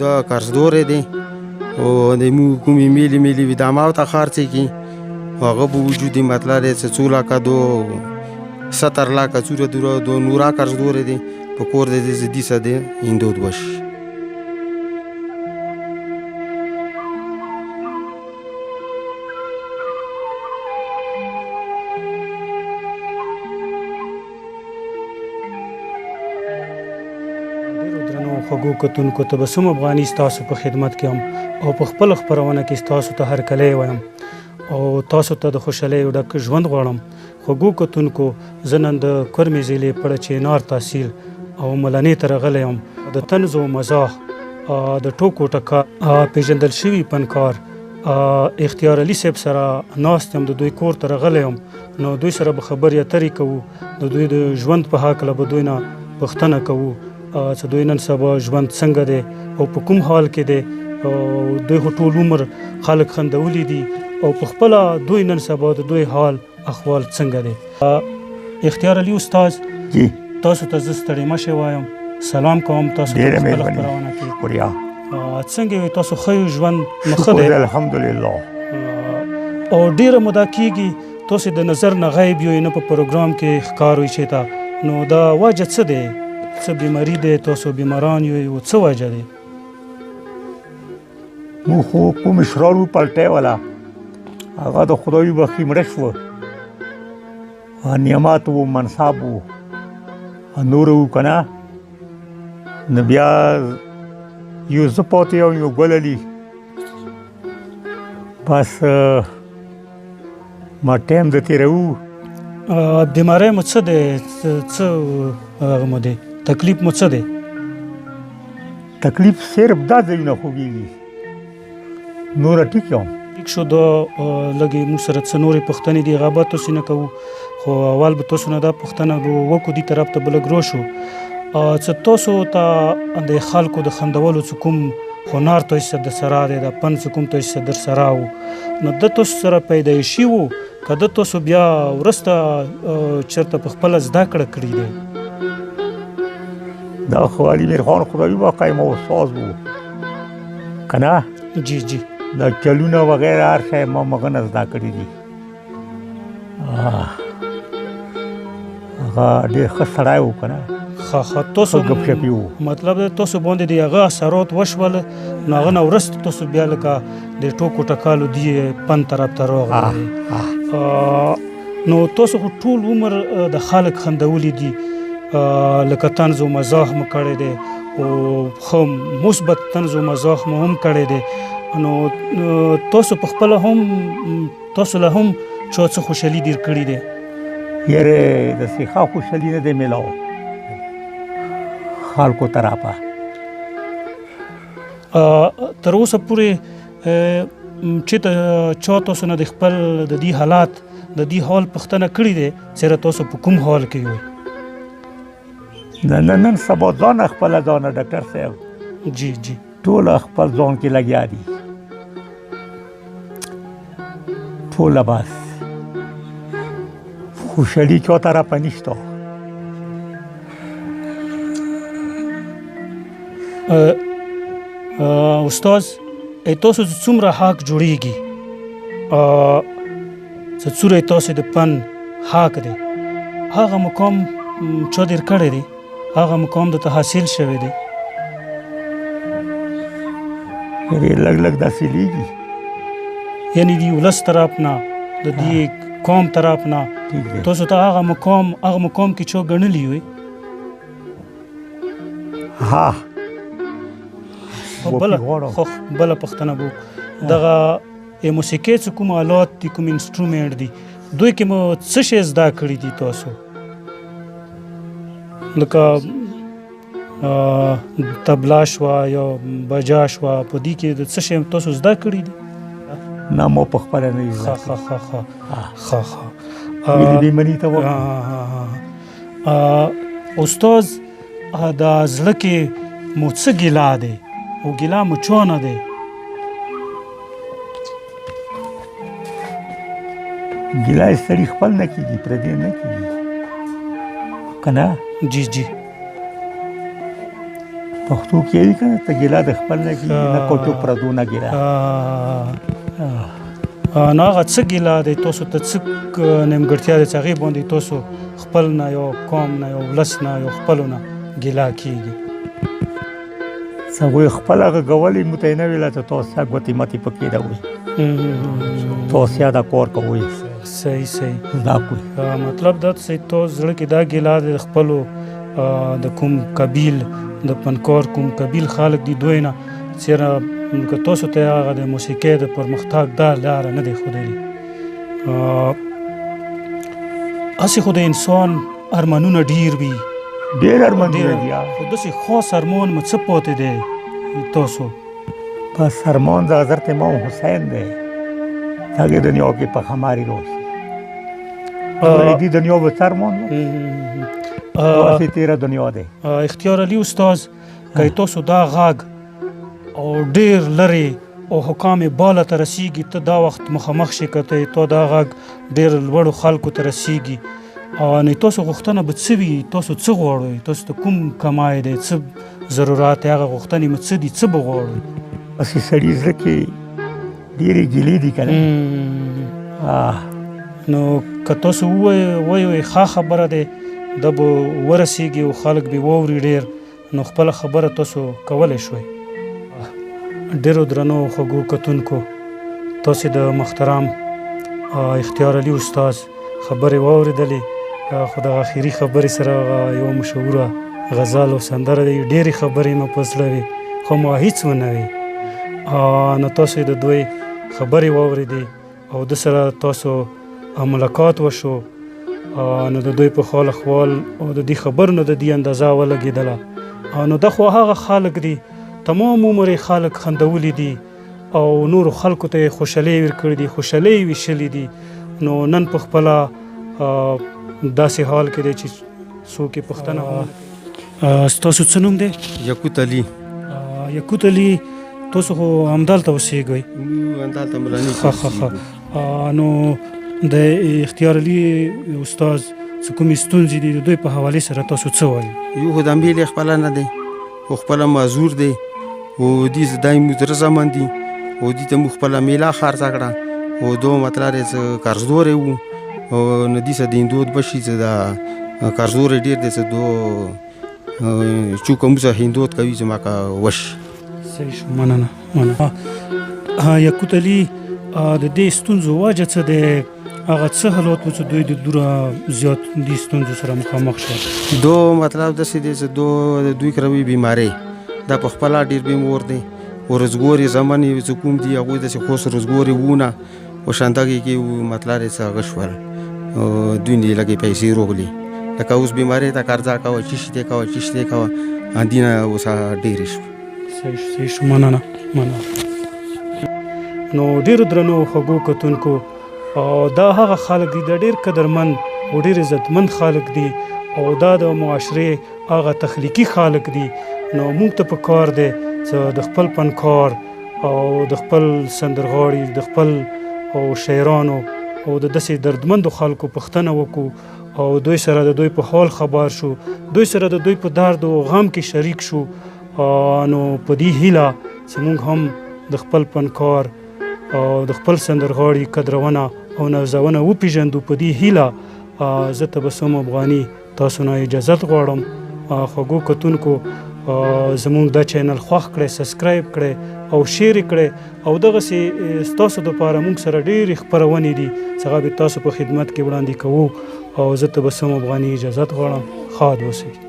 دا قرضدار دی او د مو کومې میلی وي دا ما ته خرڅې کی هغه به وجودي مطلب دی چې 2 لکه دو 70 لکه چوره دو نورا قرضدار دی په کور د دې دیسه دی هندود وش خوږو کتونکو ته به سم افغاني ستاسو په خدمت کې هم او په خپل خپرونه کې ستاسو ته هر کلی وایم او تاسو ته د خوشحالۍ ډک ژوند غواړم. خوږو کتونکو زه نن د کرمې ضلع پړه چینار تحصیل او ملنې ته راغلی یم. د طنز او مزاح د ټوکو ټکا پیژندل شوي فنکار احتيارعلی صاحب سره ناست یم. د دوی کور ته راغلی یم نو دوی سره به خبرې اترې کوو د دوی د ژوند په هکله به دوی نه پوښتنه کوو چې دوی نن سبا ژوند څنګه دی او په کوم حال کې دی او دوی ټول عمر خلک خندولی دي او په خپله دوی نن سبا د دوی حال احوال څنګه دی. احتيارعلی استاذ تاسو ته زه ستړی مه وایم سلام کوم تاسو ته خپله خپرونه کې څنګه وي تاسو ښه ژوند مخه دی الحمدلله او ډیره موده کېږي تاسو د نظر نه غیب یو نه په پروګرام کې ښکار وي چې تا نو دا وجه څه دی څه بیماری دی تاسو بیماران یو څه وجه دی مو خو په مشهور پلټه والا هغه د خدای بخښي مړ شو نعمت و منصب و نور و کنه نو بیا یو زه پاتې یم یو ګل علي بس ما ټایم د تېروو بیماری مو څه دی څه هغه مو دی تکلیف مو څه دی تکلیف صرف دا ځایونه خوږېږي نوره ټیک یم ټیک شو دا لږې موږ سره څه نورې پوښتنې دي هغه به تاسو نه کوو خو اول به تاسو نه دا پوښتنه وکړو دې طرف ته به لږ روشو چې تاسو ته د خلکو د خندولو څه کوم هنر تاسو د سره دی د فن څه کوم تاسو در سره و نو د تاسو سره پیدایشي و که د تاسو بیا وروسته چېرته په خپله زده کړه کړي دی دا خو علي میرخان خدایي واقعي ما استاذ و که نه جی جی دا چلونه وغیره هر شی ما مغه نه زده کړي دي هغه ډېر ښه سړی و که نه ښه تاسو ګپشپي و مطلب د تاسو باندې د هغه اثرات وشول نو هغه نه وروسته تاسو بیا لکه د ټوکو ټکالو دي فن طرف ته راغلي نو تاسو خو ټول عمر د خلک خندولي دي لکه طنز و مزاح مو کړی دی او ښه مثبت طنز و مزاح مو هم کړی دی نو تاسو په خپله هم تاسو له هم چا څه خوشحالي ډېر کړي دی یاره داسې ښه خوشحالي نه دی میلاو خلکو طرفه تر اوسه پورې چېرته چا تاسو نه د خپل د دې حالات د دې حال پوښتنه کړې دی چېرې تاسو په کوم حال کې یوئ نن سبا ځان خپله ځانه ډاکټر صاحب جی جی ټوله خپل ځان کې لګیا دي ټوله بس خوشحالي چا طرفه نشته استاذ تاسو څومره حق جوړیږي چې څومره تاسو د فن حق دی هغه مقام چا ډېر کړی دی هغه مقام درته حاصل شوی دی لږ لږ داسې لیږي یعنی د ولس طرف نه د دې قوم طرف نه تاسو ته هغه مقام کې چا ګڼلی وي ها بله پوښتنه به دغه موسیقۍ څه کوم آلات دي کوم انسټرومنټ دي دوی کې مو څه شی زده کړي دي تاسو لکه تبلا شوه یا بجا شوه په دې کې د څه شی تاسو زده کړي دي نه مو په خپله نه زده بیمني ته استاذ د زړه کې مو څه ګیله دی او ګیله مو چونه دی ګیله یې سړي خپل نه کېږي پردی نه کېږي که نه جی جی پښتو کې یې کنه ته ګیلا د خپل نه کې نه کوټو پردو نه ګیلا نو هغه څه ګیلا دی تاسو ته څه نیمګړتیا دی چې هغې باندې تاسو خپل نه یو قوم نه یو ولس نه یو خپلو نه ګیلا کېږي څه هغوی خپل هغه ګولې موږ ته یې نه ویله چې تاسو ګوتې متې پکې راوړئ تاسو یا دا کور کوئ صحیح دا کوئ مطلب دا چې تاسو زړه کې دا ګیلا دی د خپلو د کوم قبیل د فنکار کوم قبیل خلک دي دوی نه چېرې که تاسو ته هغه د موسیقۍ د پرمختګ دا لاره نه دی ښودلې هسې خو د انسان ارمانونه ډېر وي ډېر ارمانونه دي خو داسې خاص ارمان مو څه پاتې دی تاسو بس ارمان د حضرت امام حسین دی هغې دنیا کې په خماري روز دې دنیا به څه ارمان داسې تېره دنیا دی احتيارعلی استاذ که تاسو دا غږ او ډېر لرې او حکام بالا ته رسیږي ته دا وخت مخامخ شي که ته دا غږ ډېر لوړو خلکو ته رسیږي نو تاسو غوښتنه به څه وي تاسو څه غواړئ تاسو ته کوم کمای دی څه ضرورات دی هغه غوښتنې مو څه دي څه به غواړئ هسې سړي زړه کې ډېرې ګیلې دي که نه نو که تاسو ووایئ ښه خبره دی دا به ورسیږي او خلک به واوري ډېر نو خپله خبره تاسو کولی شوئ ډېرو درنو خوږو کتونکو تاسې د محترم احتيارعلی استاذ خبرې واورېدلې خو دغه اخري خبرې سره یوه مشهوره غزل او سندره دی ډېرې خبرې مې په زړه وې خو ما هېڅ ونه وې نو تاسو د دوی خبرې واورېدې او د سره تاسو ملاقات وشو نو د دوی په حال احوال او د دې خبرو نه د دې اندازه ولګېدله نو دا خو هغه خلک دي تمام عمر خلک خندولي دي او نورو خلکو ته یې خوشحالۍ ورکړي دي خوشحالۍ یې ویشلې دي نو نن په خپله داسې حال کې دی چې څوک یې پوښتنه ستاسو څه نوم دی یقوت علي یقوت علي تاسو خو همدلته اوسېږئ همدلته ملاني ښه نو د احتيارعلی استاذ څه کومې ستونزې دي د دوی په حوالې سره تاسو څه وایي یو خو د میلې خپله نه دی خو خپله معذور دی او دې دای مو زره زمان دي او دې ته مو خپله میله خرڅه کړه او دو مطلب یې څه قرضدوری وو او نو دې څه د هندود بشي چې دا قرضدوری ډېر دی څه دو چوکه مو څه هندود کوي چې ما که وش صحیح شو مننه یقوت علي د دې ستونزو وجه څه دی هغه څه حالات و چې دوی د دوره زیات دې ستونزو سره مخامخ شول دو مطلب داسې دی چې دوی کروي بیمارۍ دا په خپله ډېر بیمور دی او روزګار یې زمان یې چې کوم دي هغوی داسې خوص روزګار یې وونه او شانتګۍ کې مطلب یې څه هغه شول دوی نه لږې پیسې روغلي لکه اوس بیمارۍ ته قرضه کوه چیشي دی کوه دې نه اوس ډېرې شوې صحیح شو مننه نو ډېرو درنو خوږو کتونکو دا هغه خلک دي د ډېر قدرمند او ډېر عزتمند خلک دي او دا د معاشرې هغه تخلیقي خلک دي نو موږ ته پکار دی چې د خپل فنکار او د خپل سندرغاړي د خپل او شاعرانو او د داسې دردمندو خلکو پوښتنه وکړو او دوی سره د دوی په حال خبر شو دوی سره د دوی په درد او غم کې شریک شو نو په دې هیله چې موږ هم د خپل فنکار او د خپل سندرغاړي قدرونه او نازونه وپېژندو په دې هیله زه تبسم افغاني تاسو نه اجازت غواړم خوږو کتونکو زموږ دا چینل خوښ کړئ سبسکرایب کړئ او شیر کړئ او دغسې ستاسو دپاره موږ سره ډېرې خپرونې دي چې هغه به تاسو په خدمت کې وړاندې کوو او زه تبسم افغاني اجازت غواړم ښاد اوسئ